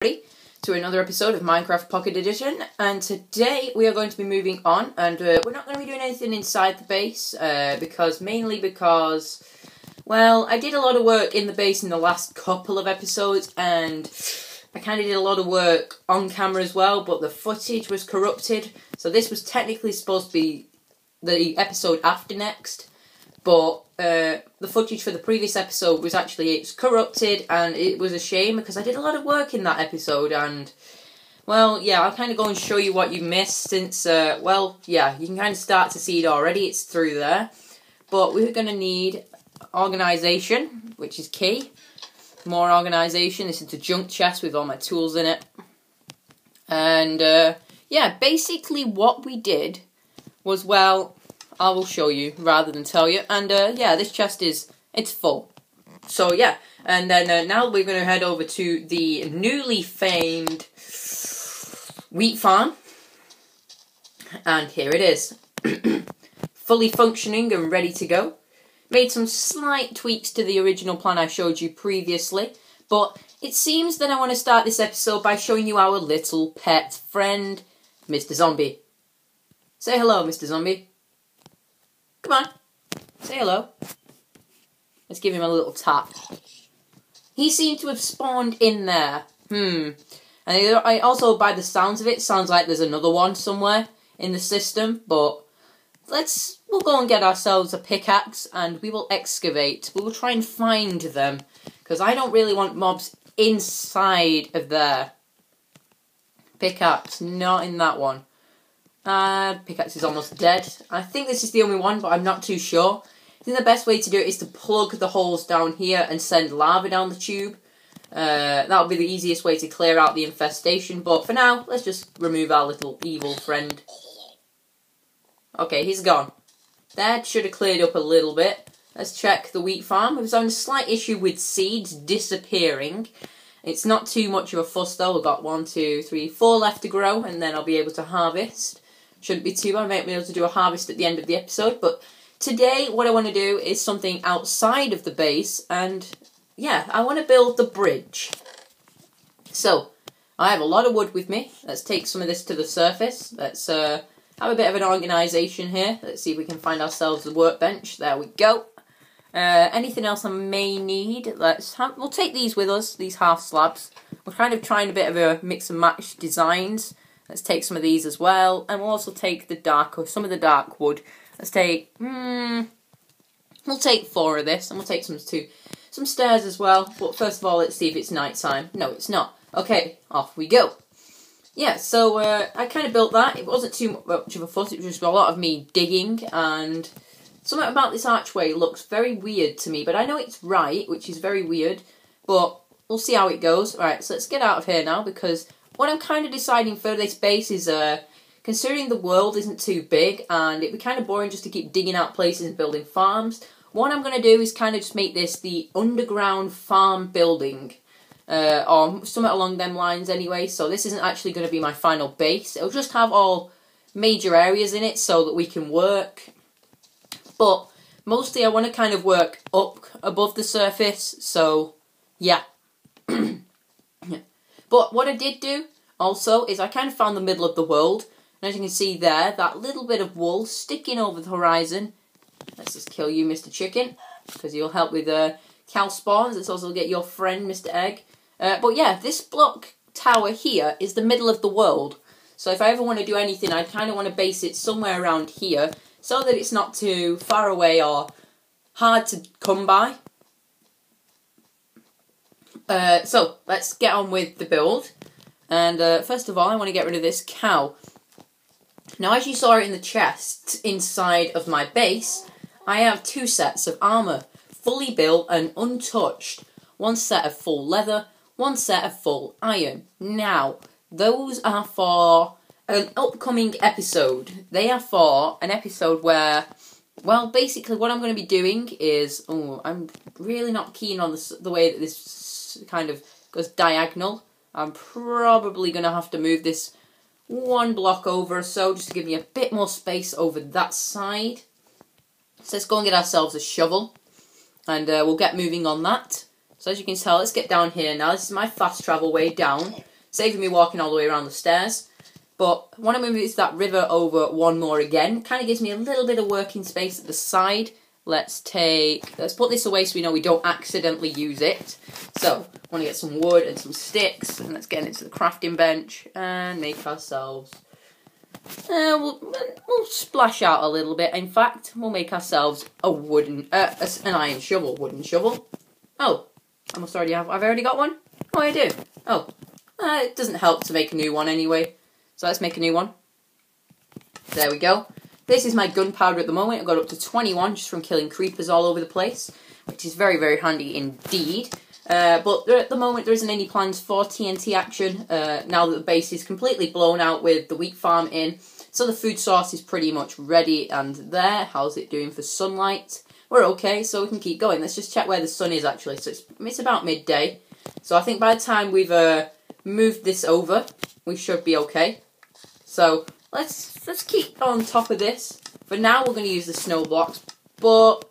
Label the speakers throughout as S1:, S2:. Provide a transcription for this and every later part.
S1: To another episode of Minecraft Pocket Edition, and today we are going to be moving on, and we're not going to be doing anything inside the base, mainly because, well, I did a lot of work in the base in the last couple of episodes, and I kind of did a lot of work on camera as well, but the footage was corrupted, so this was technically supposed to be the episode after next, but the footage for the previous episode was it's corrupted, and it was a shame because I did a lot of work in that episode, and, well, yeah, I'll kind of go and show you what you missed since, well, yeah, you can kind of start to see it already, it's through there, but we're going to need organisation, which is key, more organisation. This is the junk chest with all my tools in it, and, yeah, basically what we did was, well, I will show you rather than tell you. And, yeah, this chest it's full. So, yeah. And then now we're going to head over to the newly famed wheat farm. And here it is. Fully functioning and ready to go. Made some slight tweaks to the original plan I showed you previously. But it seems that I want to start this episode by showing you our little pet friend, Mr. Zombie. Say hello, Mr. Zombie. Come on, say hello. Let's give him a little tap. He seemed to have spawned in there. And I also, by the sounds of it, sounds like there's another one somewhere in the system. But we'll go and get ourselves a pickaxe and we will excavate. We will try and find them. Because I don't really want mobs inside of there. Pickaxe, not in that one. Pickaxe is almost dead. I think this is the only one, but I'm not too sure. I think the best way to do it is to plug the holes down here and send lava down the tube. That would be the easiest way to clear out the infestation, but for now, let's just remove our little evil friend. Okay, he's gone. That should have cleared up a little bit. Let's check the wheat farm. We've having a slight issue with seeds disappearing. It's not too much of a fuss though. We've got 1, 2, 3, 4 left to grow, and then I'll be able to harvest. Shouldn't be too bad. I might be able to do a harvest at the end of the episode. But today, what I want to do is something outside of the base. And, yeah, I want to build the bridge. So, I have a lot of wood with me. Let's take some of this to the surface. Let's have a bit of an organisation here. Let's see if we can find ourselves a workbench. There we go. Anything else I may need? We'll take these with us, these half slabs. We're kind of trying a bit of a mix and match designs. Let's take some of these as well, and we'll also take some of the dark wood. Let's take, we'll take 4 of this, and we'll take some stairs as well. But first of all, let's see if it's night time. No, it's not. Okay, off we go. Yeah, so I kind of built that. It wasn't too much of a fuss. It was just a lot of me digging, and something about this archway looks very weird to me. But I know it's right, which is very weird. But we'll see how it goes. All right, so let's get out of here now because what I'm kind of deciding for this base is, considering the world isn't too big, and it'd be kind of boring just to keep digging out places and building farms, what I'm going to do is kind of just make this the underground farm building, or something along them lines anyway, so this isn't actually going to be my final base. It'll just have all major areas in it so that we can work, but mostly I want to kind of work up above the surface, so yeah. But what I did do, also, is I kind of found the middle of the world. And as you can see there, that little bit of wool sticking over the horizon. Let's just kill you, Mr. Chicken, because you'll help with cow spawns. Let's also get your friend, Mr. Egg. But yeah, this block tower here is the middle of the world. So if I ever want to do anything, I kind of want to base it somewhere around here, so that it's not too far away or hard to come by. So, let's get on with the build. And first of all, I want to get rid of this cow. Now, as you saw in the chest inside of my base, I have 2 sets of armour, fully built and untouched. 1 set of full leather, 1 set of full iron. Now, those are for an upcoming episode. They are for an episode where, well, basically what I'm going to be doing is, I'm really not keen on the way that this kind of goes diagonal. I'm probably going to have to move this 1 block over or so, just to give me a bit more space over that side. So let's go and get ourselves a shovel, and we'll get moving on that. So as you can tell, let's get down here now. This is my fast travel way down. saving me walking all the way around the stairs. But when I move that river over one more again, it kind of gives me a little bit of working space at the side. Let's put this away so we know we don't accidentally use it. So, I want to get some wood and some sticks, and let's get into the crafting bench and make ourselves... we'll splash out a little bit. In fact, we'll make ourselves a an iron shovel. Wooden shovel. Oh, I must already have... I've already got one? Oh, I do. Oh, it doesn't help to make a new one anyway. So let's make a new one. There we go. This is my gunpowder at the moment. I've got up to 21 just from killing creepers all over the place, which is very, very handy indeed. But at the moment there isn't any plans for TNT action, now that the base is completely blown out with the wheat farm in. So the food source is pretty much ready and there. How's it doing for sunlight? We're okay, so we can keep going. Let's just check where the sun is actually. So it's about midday. So I think by the time we've moved this over, we should be okay. So let's keep on top of this. For now we're going to use the snow blocks, but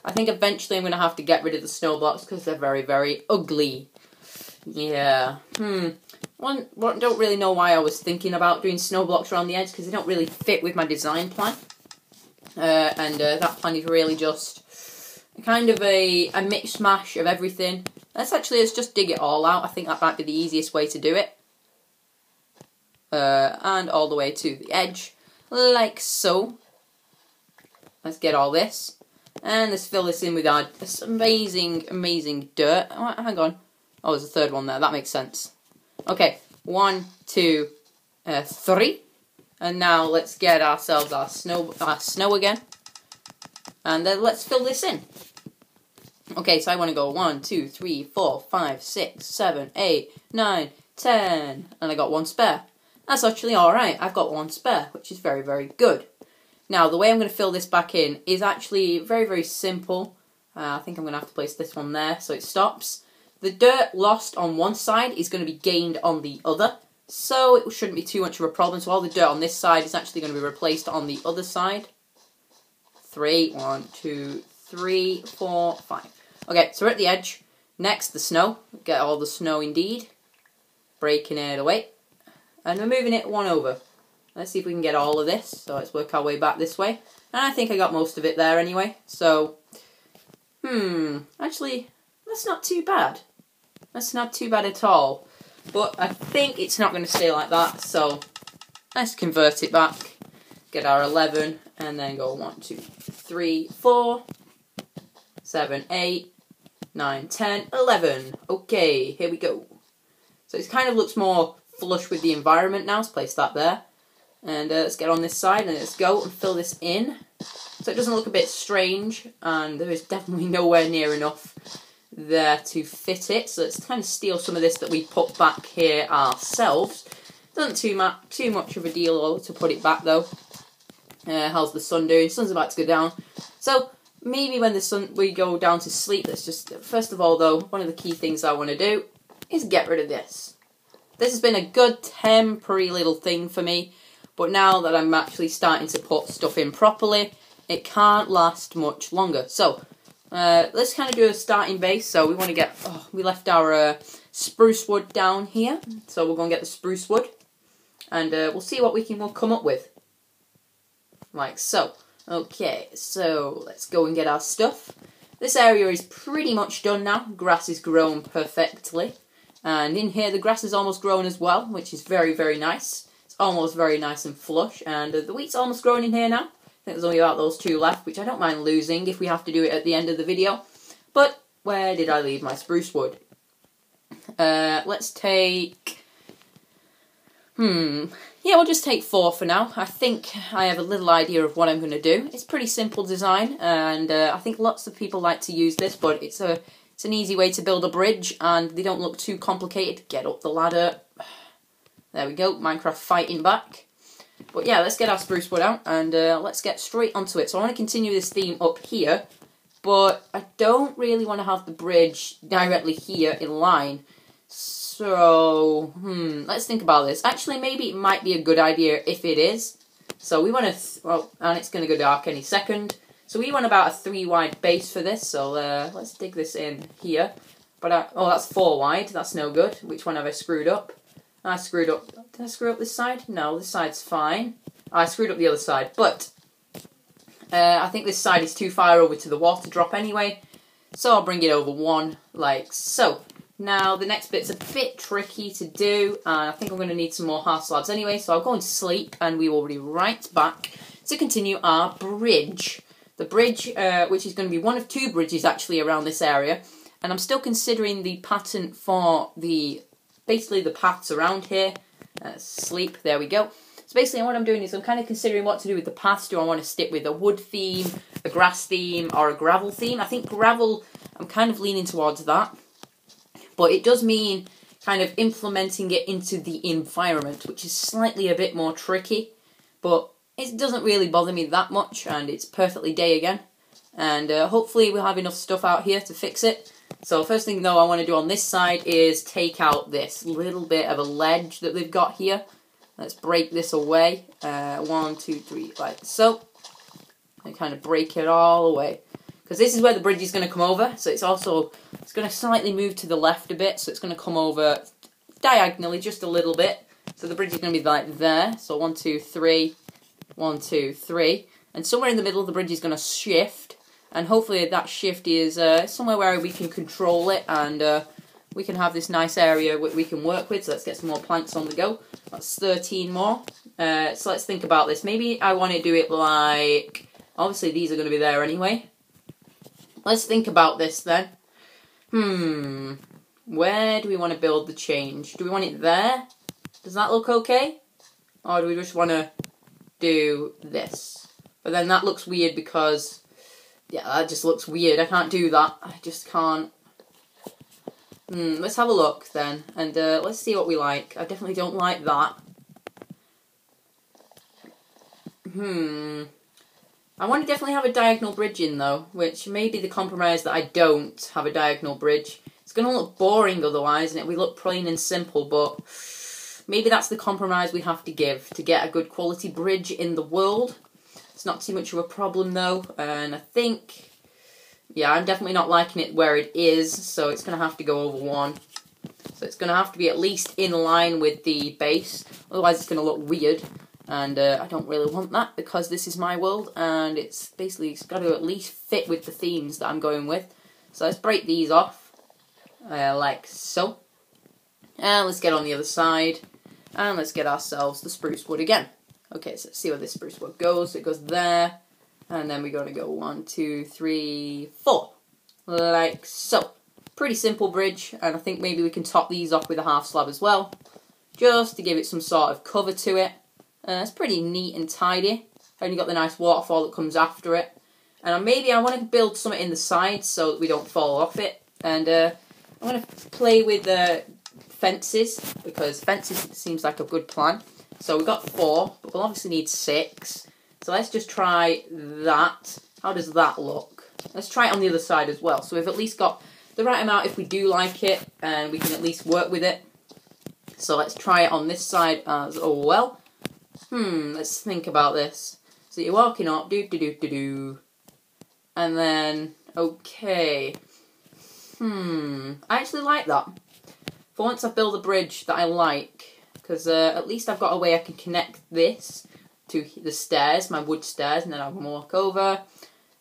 S1: I think eventually I'm going to have to get rid of the snow blocks because they're very, very ugly. Yeah. Don't really know why I was thinking about doing snow blocks around the edge because they don't really fit with my design plan. That plan is really just kind of a mix mash of everything. Let's just dig it all out. I think that might be the easiest way to do it. And all the way to the edge, like so. Let's get all this. And let's fill this in with this amazing, amazing dirt. Oh, hang on. Oh, there's a third one there. That makes sense. Okay, 1, 2, 3. And now let's get ourselves our snow again. And then let's fill this in. Okay, so I want to go 1, 2, 3, 4, 5, 6, 7, 8, 9, 10. And I got one spare. That's actually alright. I've got one spare, which is very, very good. Now, the way I'm going to fill this back in is actually very, very simple. I think I'm going to have to place this one there so it stops. The dirt lost on one side is going to be gained on the other, so it shouldn't be too much of a problem. So all the dirt on this side is actually going to be replaced on the other side. 3, 1, 2, 3, 4, 5. Okay, so we're at the edge. Next, the snow. Get all the snow indeed. Breaking it away. And we're moving it one over. Let's see if we can get all of this. So let's work our way back this way. And I think I got most of it there anyway. So, actually, that's not too bad. That's not too bad at all. But I think it's not going to stay like that. So, let's convert it back. Get our 11. And then go 1, 2, 3, 4, 7, 8, 9, 10, 11. Okay, here we go. So it kind of looks more flush with the environment now. Let's place that there. And let's get on this side and let's go and fill this in. So it doesn't look a bit strange, and there is definitely nowhere near enough there to fit it. So let's kind of steal some of this that we put back here ourselves. Doesn't too much of a deal to put it back though. How's the sun doing? Sun's about to go down. So maybe when we go down to sleep, let's just, first of all though, one of the key things I want to do is get rid of this. This has been a good temporary little thing for me, but now that I'm actually starting to put stuff in properly, it can't last much longer. So, let's kind of do a starting base. So we want to get, we left our spruce wood down here, so we're going to get the spruce wood, and we'll see what we'll come up with. Like so. Okay, so let's go and get our stuff. This area is pretty much done now. Grass is grown perfectly. And in here, the grass is almost grown as well, which is very, very nice. It's almost very nice and flush. And the wheat's almost grown in here now. I think there's only about those 2 left, which I don't mind losing if we have to do it at the end of the video. But where did I leave my spruce wood? Let's take... Yeah, we'll just take 4 for now. I think I have a little idea of what I'm going to do. It's pretty simple design, and I think lots of people like to use this, but it's an easy way to build a bridge, and they don't look too complicated. Get up the ladder. There we go, Minecraft fighting back. But yeah, let's get our spruce wood out, and let's get straight onto it. So I want to continue this theme up here, but I don't really want to have the bridge directly here in line. So, let's think about this. Actually, maybe it might be a good idea if it is. So we want to, and it's going to go dark any second. So we want about a 3 wide base for this. So let's dig this in here. But oh, that's 4 wide. That's no good. Which one have I screwed up? I screwed up. Did I screw up this side? No, this side's fine. I screwed up the other side, but I think this side is too far over to the water drop anyway. So I'll bring it over one, like so. Now, the next bit's a bit tricky to do, and I think I'm going to need some more half slabs anyway, so I'll go and sleep, and we will be right back to continue our bridge. The bridge, which is going to be one of two bridges actually around this area, and I'm still considering the pattern for basically the paths around here. Sleep, there we go. So basically what I'm doing is I'm kind of considering what to do with the paths. Do I want to stick with a wood theme, a grass theme, or a gravel theme? I think gravel, I'm kind of leaning towards that. But it does mean kind of implementing it into the environment, which is slightly a bit more tricky. But it doesn't really bother me that much, and it's perfectly day again. And hopefully we'll have enough stuff out here to fix it. So first thing though I want to do on this side is take out this little bit of a ledge that they've got here. Let's break this away. 1, 2, 3, like so. And kind of break it all away. Because this is where the bridge is going to come over, so it's going to slightly move to the left a bit, so it's going to come over diagonally just a little bit. So the bridge is going to be like there, so 1, 2, 3, 1, 2, 3. And somewhere in the middle the bridge is going to shift, and hopefully that shift is somewhere where we can control it, and we can have this nice area we can work with. So let's get some more planks on the go. That's 13 more. So let's think about this. Maybe I want to do it like, obviously these are going to be there anyway. Let's think about this then. Where do we want to build the change? Do we want it there? Does that look okay? Or do we just want to do this? But then that looks weird because, yeah, that just looks weird. I can't do that. I just can't. Let's have a look then. And let's see what we like. I definitely don't like that. I want to definitely have a diagonal bridge in though, which may be the compromise that I don't have a diagonal bridge. It's going to look boring otherwise, and we look plain and simple, but maybe that's the compromise we have to give to get a good quality bridge in the world. It's not too much of a problem though, and I think, yeah, I'm definitely not liking it where it is, so it's going to have to go over one. So it's going to have to be at least in line with the base, otherwise it's going to look weird. And I don't really want that because this is my world, and it's got to at least fit with the themes that I'm going with. So let's break these off, like so. And let's get on the other side, and let's get ourselves the spruce wood again. Okay, so let's see where this spruce wood goes. It goes there, and then we're going to go 1, 2, 3, 4, like so. Pretty simple bridge, and I think maybe we can top these off with a half slab as well, just to give it some sort of cover to it. It's pretty neat and tidy. Only got the nice waterfall that comes after it. And maybe I want to build something in the sides so that we don't fall off it. And I'm going to play with fences, because fences seems like a good plan. So we've got 4, but we'll obviously need 6. So let's just try that. How does that look? Let's try it on the other side as well. So we've at least got the right amount if we do like it, and we can at least work with it. So let's try it on this side as well. Let's think about this. So you're walking up, and then, okay. I actually like that. For once I've built a bridge that I like, because at least I've got a way I can connect this to the stairs, my wood stairs, and then I can walk over,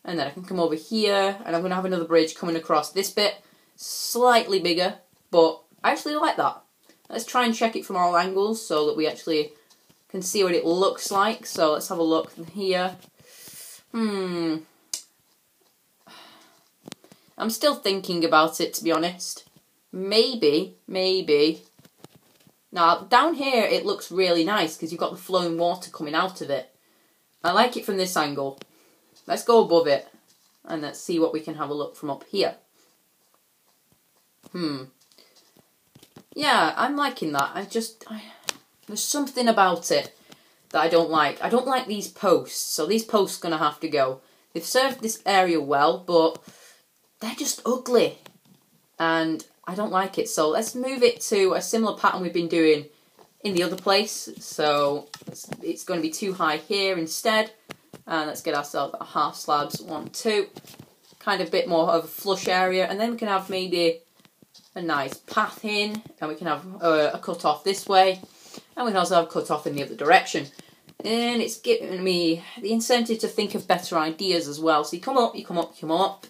S1: and then I can come over here, and I'm going to have another bridge coming across this bit, slightly bigger, but I actually like that. Let's try and check it from all angles so that we actually can see what it looks like. So let's have a look here. I'm still thinking about it, to be honest. Maybe. Now, down here it looks really nice because you've got the flowing water coming out of it. I like it from this angle. Let's go above it, and let's see what we can have a look from up here. Yeah, I'm liking that. There's something about it that I don't like. I don't like these posts, so these posts are going to have to go. They've served this area well, but they're just ugly, and I don't like it. So let's move it to a similar pattern we've been doing in the other place. So it's going to be too high here instead, and let's get ourselves half slabs, 1, 2, kind of a bit more of a flush area, and then we can have maybe a nice path in, and we can have a cut off this way, and we can also have a cut off in the other direction. And it's giving me the incentive to think of better ideas as well. So you come up, you come up, you come up,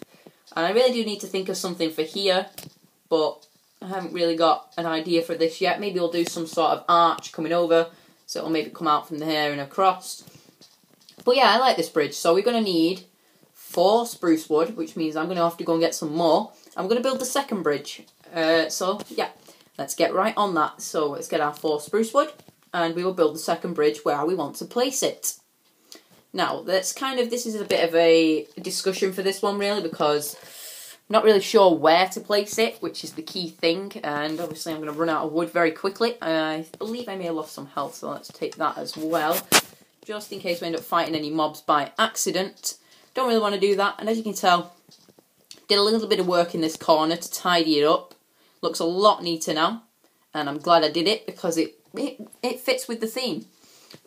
S1: and I really do need to think of something for here, but I haven't really got an idea for this yet. Maybe we'll do some sort of arch coming over, so it'll maybe come out from there and across. But yeah, I like this bridge. So we're going to need 4 spruce wood, which means I'm going to have to go and get some more. I'm going to build the second bridge. So yeah, let's get right on that. So let's get our 4 spruce wood, and we will build the second bridge where we want to place it. Now, this is a bit of a discussion for this one, really, because I'm not really sure where to place it, which is the key thing, and obviously I'm going to run out of wood very quickly. I believe I may have lost some health, so let's take that as well, just in case we end up fighting any mobs by accident. Don't really want to do that, and as you can tell, did a little bit of work in this corner to tidy it up. Looks a lot neater now, and I'm glad I did it, because it fits with the theme.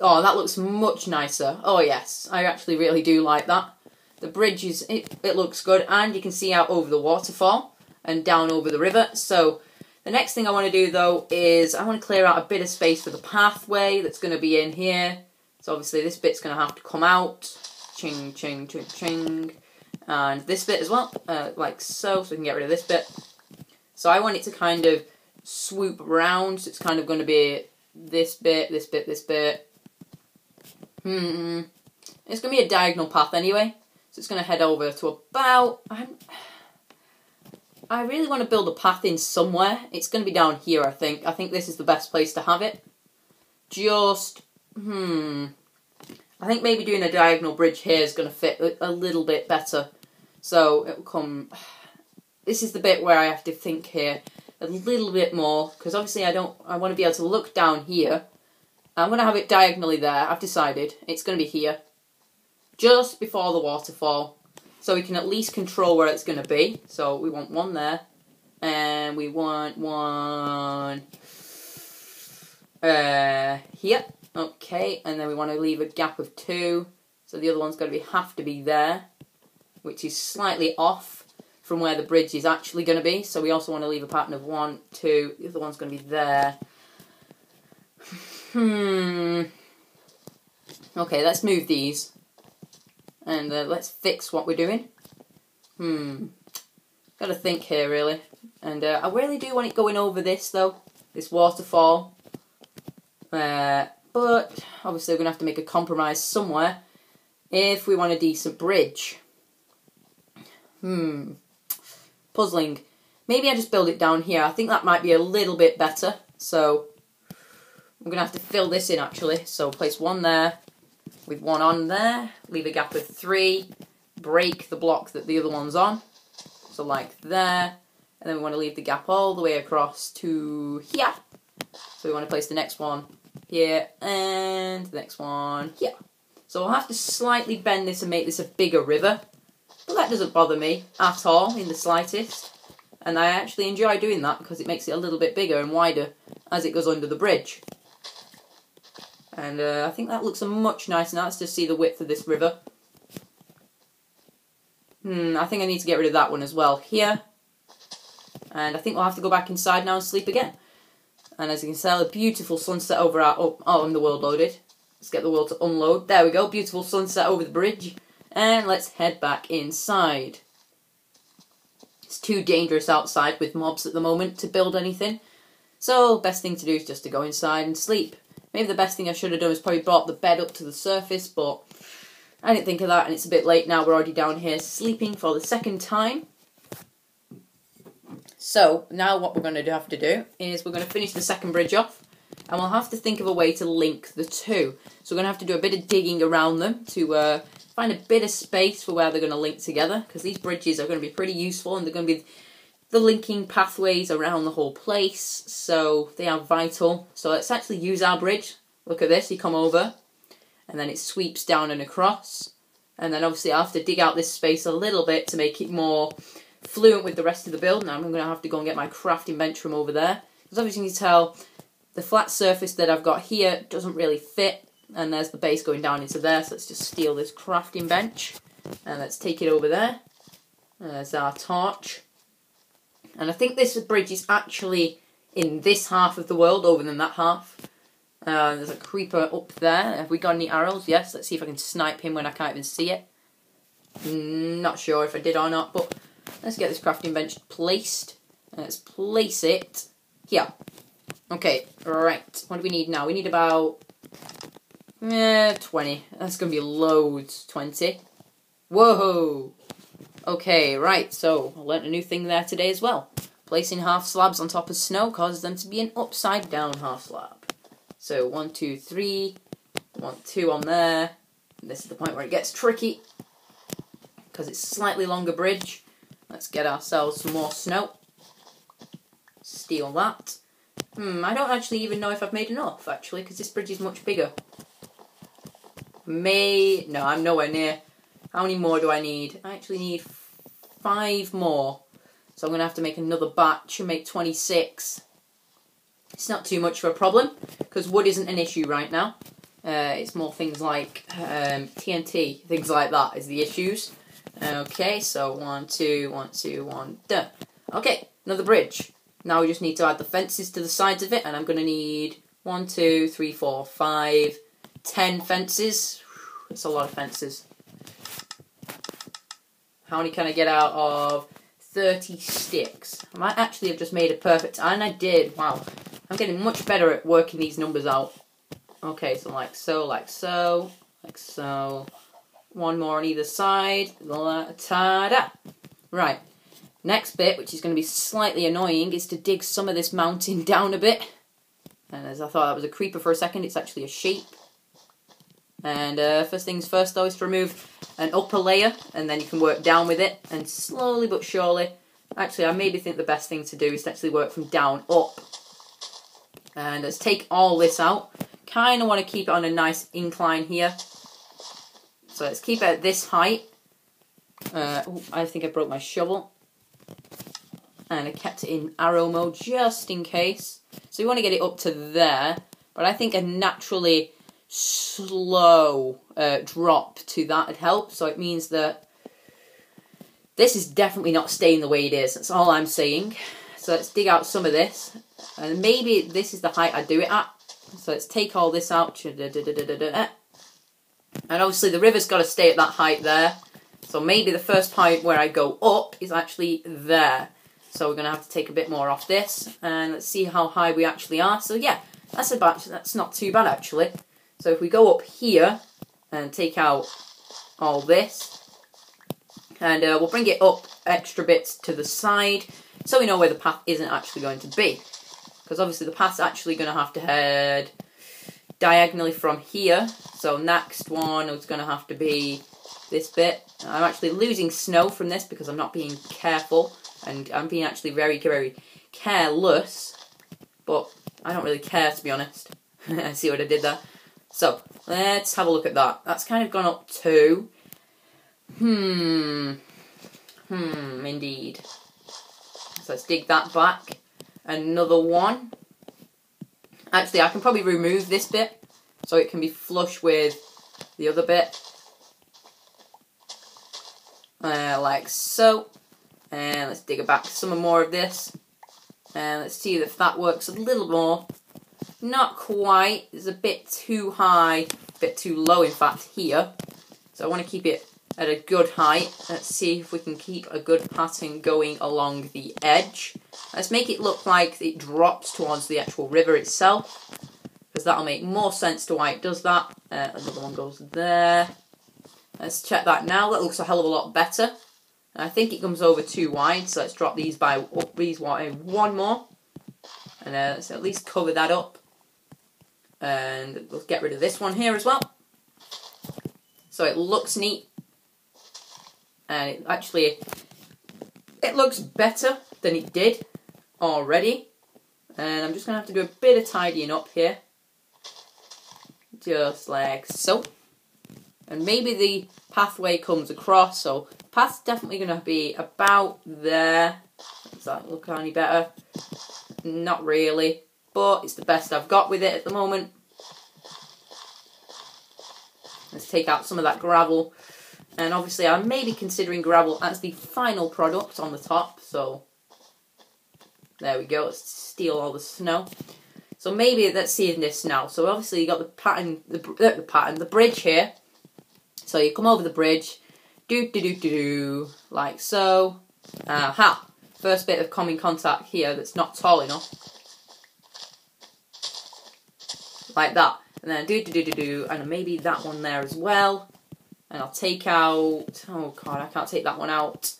S1: Oh, that looks much nicer. Oh yes, I actually really do like that. The bridge it looks good, and you can see out over the waterfall and down over the river. So the next thing I want to do though is I want to clear out a bit of space for the pathway that's going to be in here. So obviously this bit's going to have to come out. Ching, ching, ching, ching. And this bit as well, like so we can get rid of this bit. So I want it to kind of swoop around, so it's kind of going to be this bit, this bit, this bit. It's going to be a diagonal path anyway, so it's going to head over to about... I really want to build a path in somewhere. It's going to be down here, I think. I think this is the best place to have it. Just... I think maybe doing a diagonal bridge here is going to fit a little bit better. So it will come... This is the bit where I have to think here a little bit more, because obviously I want to be able to look down here. I'm going to have it diagonally there. I've decided it's going to be here, just before the waterfall, so we can at least control where it's going to be. So we want one there, and we want one here. Okay, and then we want to leave a gap of 2, so the other one's going to have to be there, which is slightly off from where the bridge is actually going to be. So we also want to leave a pattern of 1, 2. The other one's going to be there. Okay, let's move these. And let's fix what we're doing. Gotta think here, really. And I really do want it going over this, though. This waterfall. But obviously we're going to have to make a compromise somewhere if we want a decent bridge. Puzzling. Maybe I just build it down here. I think that might be a little bit better. So I'm going to have to fill this in, actually. So place 1 there, with 1 on there. Leave a gap of 3. Break the block that the other one's on. So like there. And then we want to leave the gap all the way across to here. So we want to place the next one here, and the next one here. So I'll have to slightly bend this and make this a bigger river. But that doesn't bother me at all, in the slightest. And I actually enjoy doing that, because it makes it a little bit bigger and wider as it goes under the bridge. And I think that looks much nicer now. Let's just see the width of this river. I think I need to get rid of that one as well here. And I think we'll have to go back inside now and sleep again. And as you can tell, a beautiful sunset over our... Oh, and the world loaded. Let's get the world to unload. There we go, beautiful sunset over the bridge. And let's head back inside. It's too dangerous outside with mobs at the moment to build anything. So, best thing to do is just to go inside and sleep. Maybe the best thing I should have done is probably brought the bed up to the surface, but I didn't think of that, and it's a bit late now. We're already down here sleeping for the second time. So, now what we're going to have to do is we're going to finish the second bridge off, and we'll have to think of a way to link the two. So we're going to have to do a bit of digging around them to find a bit of space for where they're going to link together, because these bridges are going to be pretty useful, and they're going to be the linking pathways around the whole place, so they are vital. So let's actually use our bridge. Look at this, you come over, and then it sweeps down and across, and then obviously I'll have to dig out this space a little bit to make it more fluent with the rest of the build. Now I'm going to have to go and get my crafting bench from over there, because obviously you can tell the flat surface that I've got here doesn't really fit, and there's the base going down into there. So let's just steal this crafting bench, and let's take it over there. There's our torch. And I think this bridge is actually in this half of the world over than that half. There's a creeper up there. Have we got any arrows? Yes. Let's see if I can snipe him when I can't even see it. Not sure if I did or not, but let's get this crafting bench placed. Let's place it here. Okay, right. What do we need now? We need about 20. That's going to be loads. 20. Whoa! Okay, right. So, I learnt a new thing there today as well. Placing half slabs on top of snow causes them to be an upside down half slab. So, 1, 2, 3. 1, 2 on there. And this is the point where it gets tricky, because it's a slightly longer bridge. Let's get ourselves some more snow. Steal that. I don't actually even know if I've made enough, actually, because this bridge is much bigger. No, I'm nowhere near. How many more do I need? I actually need 5 more. So I'm going to have to make another batch and make 26. It's not too much of a problem, because wood isn't an issue right now. It's more things like TNT, things like that is the issues. Okay, so 1, 2, 1, 2, 1, done. Okay, another bridge. Now we just need to add the fences to the sides of it, and I'm going to need 1, 2, 3, 4, 5, 10 fences. That's a lot of fences. How many can I get out of 30 sticks? I might actually have just made a perfect, and I did. Wow, I'm getting much better at working these numbers out. Okay, so like so, like so, like so. One more on either side. Ta-da! Right. Next bit, which is going to be slightly annoying, is to dig some of this mountain down a bit. And as I thought that was a creeper for a second, it's actually a sheep. And first things first, though, is to remove an upper layer, and then you can work down with it. And slowly but surely, actually, I maybe think the best thing to do is to actually work from down up. And let's take all this out. Kind of want to keep it on a nice incline here. So let's keep it at this height. I think I broke my shovel. And I kept it in arrow mode just in case. So you want to get it up to there. But I think a naturally slow drop to that would help. So it means that this is definitely not staying the way it is. That's all I'm saying. So let's dig out some of this. And maybe this is the height I do it at. So let's take all this out. And obviously the river's got to stay at that height there. So maybe the first point where I go up is actually there. So we're going to have to take a bit more off this. And let's see how high we actually are. So yeah, that's not too bad actually. So if we go up here and take out all this. And we'll bring it up extra bits to the side. So we know where the path isn't actually going to be. Because obviously the path's actually going to have to head diagonally from here. So next one is going to have to be this bit. I'm actually losing snow from this because I'm not being careful. And I'm being actually very, very careless. But I don't really care, to be honest. I see what I did there. So, let's have a look at that. That's kind of gone up to... indeed. So let's dig that back. Another one. Actually, I can probably remove this bit so it can be flush with the other bit. Like so. And let's dig back some more of this. And let's see if that works a little more. Not quite. It's a bit too high. A bit too low, in fact, here. So I want to keep it at a good height. Let's see if we can keep a good pattern going along the edge. Let's make it look like it drops towards the actual river itself, because that'll make more sense to why it does that. Another one goes there. Let's check that now. That looks a hell of a lot better. And I think it comes over too wide, so let's drop these by one more. And let's at least cover that up. And we'll get rid of this one here as well. So it looks neat. And it looks better than it did already. And I'm just going to have to do a bit of tidying up here. Just like so. And maybe the pathway comes across. So the path's definitely going to be about there. Does that look any better? Not really. But it's the best I've got with it at the moment. Let's take out some of that gravel. And obviously I may be considering gravel as the final product on the top. So There we go. Let's steal all the snow. So maybe let's see in this now. So obviously you got the bridge here. So you come over the bridge, like so. Aha! First bit of common contact here that's not tall enough, like that. And then and maybe that one there as well. And I'll take out. Oh god, I can't take that one out.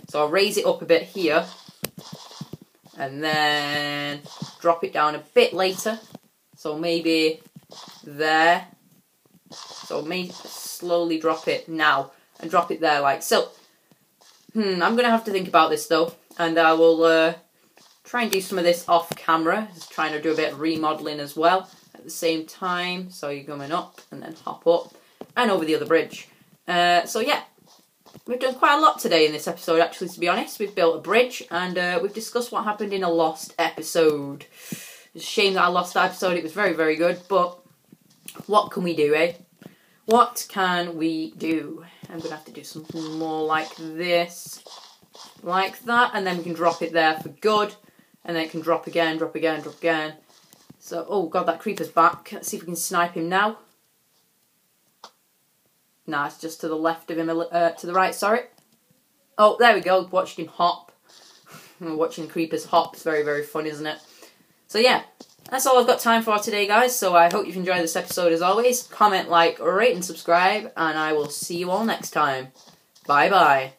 S1: So I'll raise it up a bit here. And then drop it down a bit later. So maybe there. So maybe slowly drop it now. And drop it there like so. I'm going to have to think about this though. And I will try and do some of this off camera. Just trying to do a bit of remodelling as well at the same time. So you're coming up and then hop up. And over the other bridge. So yeah. We've done quite a lot today in this episode, actually, to be honest. We've built a bridge, and we've discussed what happened in a lost episode. It's a shame that I lost that episode. It was very, very good, but what can we do, eh? What can we do? I'm going to have to do something more like this, like that, and then we can drop it there for good, and then it can drop again, drop again, drop again. So, oh god, that creeper's back. Let's see if we can snipe him now. Nah, it's just to the left of him, to the right, sorry. Oh, there we go, watched him hop. Watching creepers hop is very, very fun, isn't it? So yeah, that's all I've got time for today, guys. So I hope you've enjoyed this episode as always. Comment, like, rate and subscribe, and I will see you all next time. Bye-bye.